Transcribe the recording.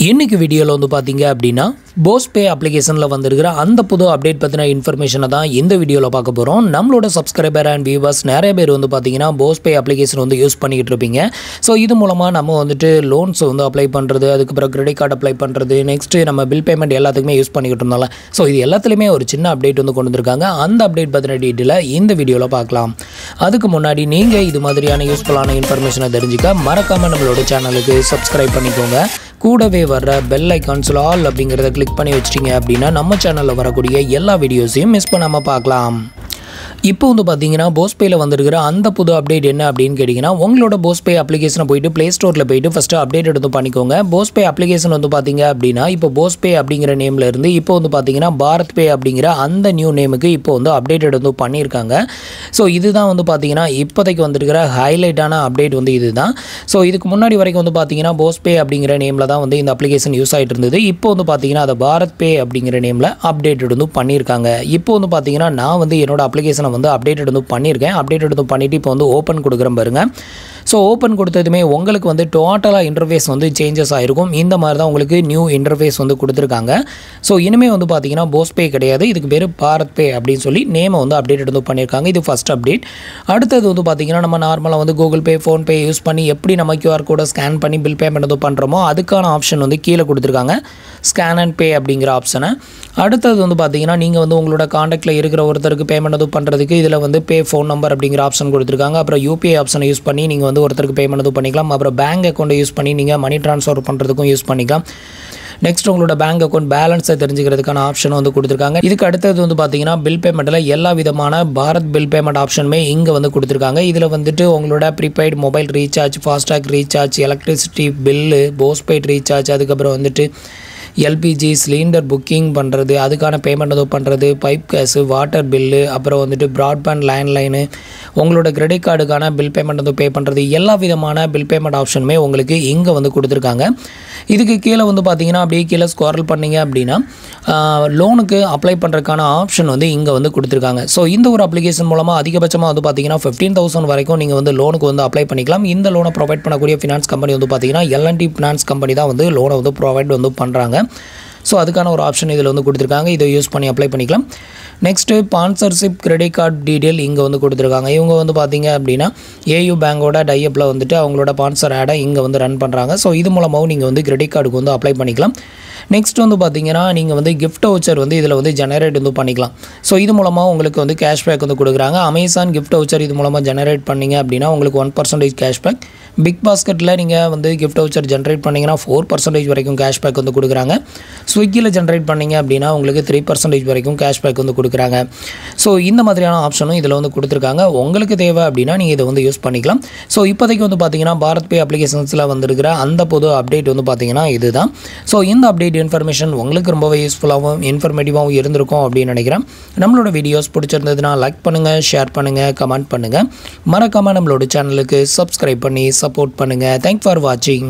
இன்னைக்கு வீடியோவில் வந்து பார்த்தீங்க அப்படின்னா போஸ்பே அப்ளிகேஷனில் வந்திருக்கிற அந்த புது அப்டேட் பற்றின இன்ஃபர்மேஷனை தான் இந்த வீடியோவில் பார்க்க போகிறோம். நம்மளோட சப்ஸ்கிரைபர் அண்ட் வியூவர்ஸ் நிறைய பேர் வந்து பார்த்தீங்கன்னா போஸ்பே அப்ளிகேஷன் வந்து யூஸ் பண்ணிக்கிட்டு இருப்பீங்க. ஸோ இது மூலமாக நம்ம வந்துட்டு லோன்ஸ் வந்து அப்ளை பண்ணுறது, அதுக்கப்புறம் கிரெடிட் கார்டு அப்ளை பண்ணுறது, நெக்ஸ்ட்டு நம்ம பில் பேமெண்ட் எல்லாத்துக்குமே யூஸ் பண்ணிக்கிட்டு இருந்தாலும் ஸோ இது எல்லாத்துலேயுமே ஒரு சின்ன அப்டேட் வந்து கொண்டு வந்திருக்காங்க. அந்த அப்டேட் பற்றின டீட்டெயிலை இந்த வீடியோவில் பார்க்கலாம். அதுக்கு முன்னாடி நீங்கள் இது மாதிரியான யூஸ்ஃபுல்லான இன்ஃபர்மேஷனை தெரிஞ்சுக்க மறக்காமல் நம்மளோட சேனலுக்கு சப்ஸ்கிரைப் பண்ணிக்கோங்க. கூடவே வர்ற பெல் ஐக்கான்ஸில் ஆல் அப்படிங்கிறத கிளிக் பண்ணி வச்சிட்டிங்க அப்படின்னா நம்ம சேனலில் வரக்கூடிய எல்லா வீடியோஸையும் மிஸ் பண்ணாமல் பார்க்கலாம். இப்போ வந்து பார்த்தீங்கன்னா போஸ்பேயில் வந்திருக்கிற அந்த புது அப்டேட் என்ன அப்படின்னு கேட்டிங்கன்னா, உங்களோட போஸ்பே அப்ளிகேஷனை போய்ட்டு ப்ளே ஸ்டோரில் போய்ட்டு ஃபஸ்ட்டு அப்டேட் எடுத்து பண்ணிக்கோங்க. போஸ்பே அப்ளிகேஷன் வந்து பார்த்தீங்க அப்படின்னா இப்போ போஸ்பே அப்படிங்கிற நேமில் இருந்து இப்போ வந்து பார்த்தீங்கன்னா பாரத் பே அப்படிங்கிற அந்த நியூ நேமுக்கு இப்போ வந்து அப்டேட் எடுத்து பண்ணியிருக்காங்க. ஸோ இதுதான் வந்து பார்த்தீங்கன்னா இப்போதைக்கு வந்திருக்கிற ஹைலைட்டான அப்டேட் வந்து இதுதான். ஸோ இதுக்கு முன்னாடி வரைக்கும் வந்து பார்த்தீங்கன்னா போஸ்பே அப்படிங்கிற நேமில் தான் வந்து இந்த அப்ளிகேஷன் யூஸ் ஆகிட்டு இருந்தது. இப்போ வந்து பார்த்தீங்கன்னா அதை பாரத் பே அப்படிங்கிற நேமில் அப்டேட் வந்து பண்ணியிருக்காங்க. இப்போ வந்து பார்த்தீங்கன்னா நான் வந்து என்னோட அப்ளிகேஷனை வந்து அப்டேட் வந்து பண்ணியிருக்கேன். அப்டேட் எடுத்து பண்ணிவிட்டு இப்போ வந்து ஓப்பன் கொடுக்குறேன் பாருங்கள். ஸோ ஓப்பன் கொடுத்ததுமே உங்களுக்கு வந்து டோட்டலாக இன்டர்ஃபேஸ் வந்து சேஞ்சஸ் ஆகிருக்கும். இந்த மாதிரி தான் உங்களுக்கு நியூ இன்டர்ஃபேஸ் வந்து கொடுத்துருக்காங்க. ஸோ இனிமேல் வந்து பார்த்தீங்கன்னா போஸ்பே கிடையாது, இதுக்கு பேர் பாரத் பே அப்படின்னு சொல்லி நேமை வந்து அப்டேட் எடுத்து பண்ணியிருக்காங்க. இது ஃபஸ்ட் அப்டேட். அடுத்தது வந்து பார்த்தீங்கன்னா நம்ம நார்மலாக வந்து கூகுள் பே, ஃபோன்பே யூஸ் பண்ணி எப்படி நம்ம கியூஆர் கோடை ஸ்கேன் பண்ணி பில் பேமெண்ட் வந்து பண்ணுறோமோ அதுக்கான ஆப்ஷன் வந்து கீழே கொடுத்துருக்காங்க, ஸ்கேன் அண்ட் பே அப்படிங்கிற ஆப்ஷனை. அடுத்தது வந்து பார்த்தீங்கன்னா நீங்கள் வந்து உங்களோட காண்டாக்டில் இருக்கிற ஒருத்தருக்கு பேமெண்ட் வந்து பண்ணுறதுக்கு இதில் வந்து பே ஃபோன் நம்பர் அப்படிங்கிற ஆப்ஷன் கொடுத்துருக்காங்க. அப்புறம் யூபிஐ ஆப்ஷனை யூஸ் பண்ணி நீங்கள் வந்து ஒருத்தருக்கு பேமெண்ட் வந்து பண்ணிக்கலாம். அப்புறம் பேங்க் அக்கௌண்ட்டை யூஸ் பண்ணி நீங்கள் மணி ட்ரான்ஸ்ஃபர் பண்ணுறதுக்கும் யூஸ் பண்ணிக்கலாம். நெக்ஸ்ட் உங்களோட பேங்க் அக்கௌண்ட் பேலன்ஸை தெரிஞ்சுக்கிறதுக்கான ஆப்ஷன் வந்து கொடுத்துருக்காங்க. இதுக்கு அடுத்தது வந்து பார்த்தீங்கன்னா பில் பேமெண்ட்டில் எல்லா விதமான பாரத் பில் பேமெண்ட் ஆப்ஷனுமே இங்கே வந்து கொடுத்துருக்காங்க. இதில் வந்துட்டு உங்களோட prepaid mobile recharge, FASTag recharge, electricity bill, postpaid recharge, அதுக்கப்புறம் வந்துட்டு எல்பிஜி சிலிண்டர் புக்கிங் பண்ணுறது, அதுக்கான பேமெண்ட் வந்து பண்ணுறது, பைப் கேஸு, வாட்டர் பில்லு, அப்புறம் வந்துட்டு ப்ராட்பேண்ட் லேண்ட்லைனு, உங்களோட கிரெடிட் கார்டுக்கான பில் பேமெண்ட் வந்து பே பண்ணுறது, எல்லா விதமான பில் பேமெண்ட் ஆப்ஷனுமே உங்களுக்கு இங்கே வந்து கொடுத்துருக்காங்க. இதுக்கு கீழே வந்து பார்த்தீங்கன்னா அப்படியே கீழே ஸ்க்ரால் பண்ணிங்க அப்படின்னா லோனுக்கு அப்ளை பண்ணுறதுக்கான ஆப்ஷன் வந்து இங்கே வந்து கொடுத்துருக்காங்க. ஸோ இந்த ஒரு அப்ளிகேஷன் மூலமாக அதிகபட்சமாக வந்து பார்த்தீங்கன்னா 15,000 வரைக்கும் நீங்கள் வந்து லோனுக்கு வந்து அப்ளை பண்ணிக்கலாம். இந்த லோனை ப்ரொவைட் பண்ணக்கூடிய ஃபினான்ஸ் கம்பெனி வந்து பார்த்தீங்கன்னா எல்என்டி ஃபினான்ஸ் கம்பெனி தான் வந்து லோனை வந்து ப்ரொவைட் வந்து பண்ணுறாங்க. ஸோ அதுக்கான ஒரு ஆப்ஷன் இதில் வந்து கொடுத்துருக்காங்க. இதை யூஸ் பண்ணி அப்ளை பண்ணிக்கலாம். Next sponsorship credit card detail இங்கே வந்து கொடுத்துருக்காங்க. இவங்க வந்து பார்த்தீங்க அப்படின்னா ஏயு பேங்கோட டைஅப்பில் வந்துட்டு அவங்களோட ஸ்பான்சர் ஆடை இங்கே வந்து ரன் பண்ணுறாங்க. ஸோ இது மூலமாகவும் நீங்கள் வந்து கிரெடிட் கார்டுக்கு வந்து அப்ளை பண்ணிக்கலாம். நெக்ஸ்ட் வந்து பார்த்தீங்கன்னா நீங்கள் வந்து கிஃப்ட் வவுச்சர் வந்து இதில் வந்து ஜெனரேட் வந்து பண்ணிக்கலாம். ஸோ இது மூலமாக உங்களுக்கு வந்து கேஷ்பேக் வந்து கொடுக்குறாங்க. அமேசான் கிஃப்ட் வவுச்சர் இது மூலமாக ஜெனரேட் பண்ணிங்க அப்படின்னா உங்களுக்கு 1% கேஷ்பேக். பிக் பாஸ்கெட்டில் நீங்கள் வந்து கிஃப்ட் வவுச்சர் ஜென்ரேட் பண்ணிங்கன்னா 4% வரைக்கும் கேஷ்பேக் வந்து கொடுக்குறாங்க. ஸ்விக்கியில் ஜென்ரேட் பண்ணிங்க அப்படின்னா உங்களுக்கு 3% வரைக்கும் கேஷ்பேக் வந்து கொடுக்குறாங்க. ஸோ இந்த மாதிரியான ஆப்ஷனும் இதில் வந்து கொடுத்துருக்காங்க. உங்களுக்கு தேவை அப்படின்னா நீங்கள் இதை வந்து யூஸ் பண்ணிக்கலாம். ஸோ இப்போதைக்கு வந்து பார்த்தீங்கன்னா பாரத் பே அப்ளிகேஷன்ஸில் வந்துருக்கிற அந்த புது அப்டேட் வந்து பார்த்தீங்கன்னா இதுதான். ஸோ இந்த அப்டேட் இன்ஃபர்மேஷன் உங்களுக்கு ரொம்பவே யூஸ்ஃபுல்லாகவும் இன்ஃபர்மேட்டிவாகவும் இருந்திருக்கும் அப்படின்னு நினைக்கிறேன். நம்மளோட வீடியோஸ் பிடிச்சிருந்ததுன்னா லைக் பண்ணுங்கள், ஷேர் பண்ணுங்கள், கமெண்ட் பண்ணுங்கள். மறக்காமல் நம்மளோட சேனலுக்கு சப்ஸ்கிரைப் பண்ணி சப்போர்ட் பண்ணுங்கள். தேங்க்ஸ் ஃபார் வாட்சிங்.